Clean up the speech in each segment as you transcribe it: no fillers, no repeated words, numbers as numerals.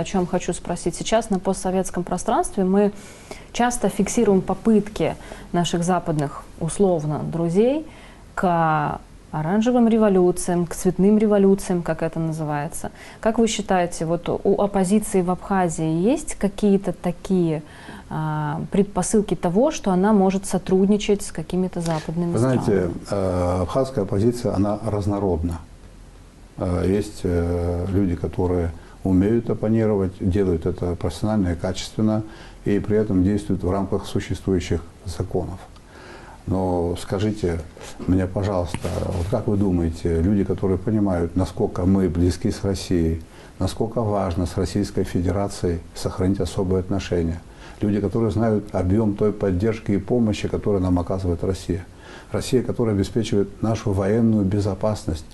О чем хочу спросить. Сейчас на постсоветском пространстве мы часто фиксируем попытки наших западных, условно, друзей к оранжевым революциям, к цветным революциям, как это называется. Как вы считаете, вот у оппозиции в Абхазии есть какие-то такие предпосылки того, что она может сотрудничать с какими-то западными странами? Вы знаете, абхазская оппозиция, она разнородна. Есть люди, которые умеют оппонировать, делают это профессионально и качественно, и при этом действуют в рамках существующих законов. Но скажите мне, пожалуйста, вот как вы думаете, люди, которые понимают, насколько мы близки с Россией, насколько важно с Российской Федерацией сохранить особые отношения, люди, которые знают объем той поддержки и помощи, которую нам оказывает Россия, Россия, которая обеспечивает нашу военную безопасность.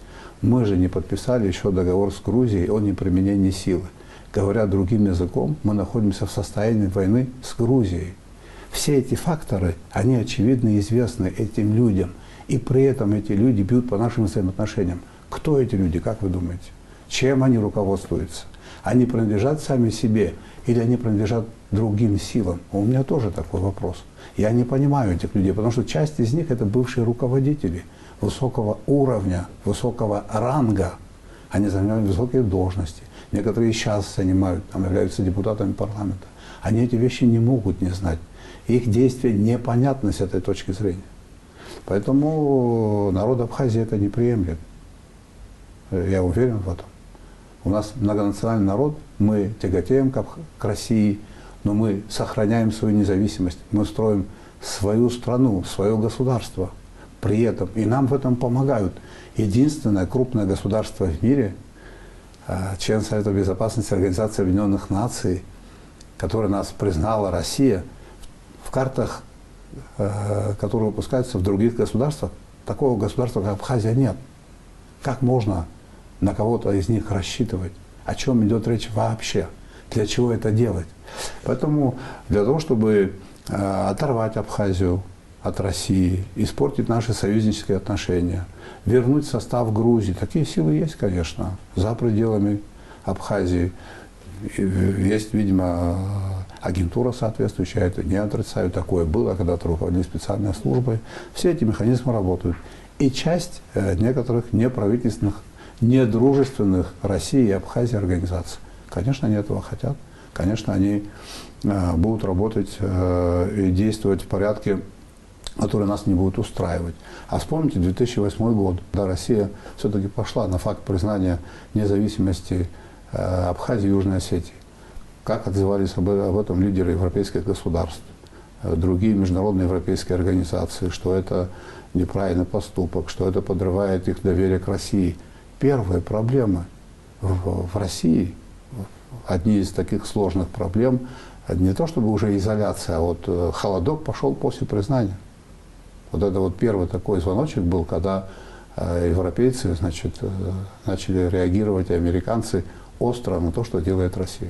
Мы же не подписали еще договор с Грузией о неприменении силы. Говоря другим языком, мы находимся в состоянии войны с Грузией. Все эти факторы, они очевидно и известны этим людям. И при этом эти люди бьют по нашим взаимоотношениям. Кто эти люди, как вы думаете? Чем они руководствуются? Они принадлежат сами себе или они принадлежат другим силам? У меня тоже такой вопрос. Я не понимаю этих людей, потому что часть из них это бывшие руководители высокого уровня, высокого ранга. Они занимают высокие должности. Некоторые сейчас занимают, там, являются депутатами парламента. Они эти вещи не могут не знать. Их действия непонятны с этой точки зрения. Поэтому народ Абхазии это не приемлет. Я уверен в этом. У нас многонациональный народ, мы тяготеем к России, но мы сохраняем свою независимость. Мы строим свою страну, свое государство. При этом и нам в этом помогают. Единственное крупное государство в мире, член Совета Безопасности Организации Объединенных Наций, которое нас признала Россия, в картах, которые выпускаются в других государствах, такого государства, как Абхазия, нет. Как можно на кого-то из них рассчитывать? О чем идет речь вообще? Для чего это делать? Поэтому для того, чтобы оторвать Абхазию от России, испортить наши союзнические отношения, вернуть состав Грузии. Такие силы есть, конечно, за пределами Абхазии. Есть, видимо, агентура соответствующая, это не отрицаю, такое было, когда-то руководили специальной службой. Все эти механизмы работают. И часть некоторых неправительственных, недружественных России и Абхазии организаций. Конечно, они этого хотят. Конечно, они будут работать и действовать в порядке, которые нас не будут устраивать. А вспомните 2008 год, когда Россия все-таки пошла на факт признания независимости Абхазии и Южной Осетии. Как отзывались об этом лидеры европейских государств, другие международные европейские организации, что это неправильный поступок, что это подрывает их доверие к России. Первые проблемы в России, одни из таких сложных проблем, не то чтобы уже изоляция, а вот холодок пошел после признания. Вот это вот первый такой звоночек был, когда европейцы, значит, начали реагировать, и американцы остро на то, что делает Россия.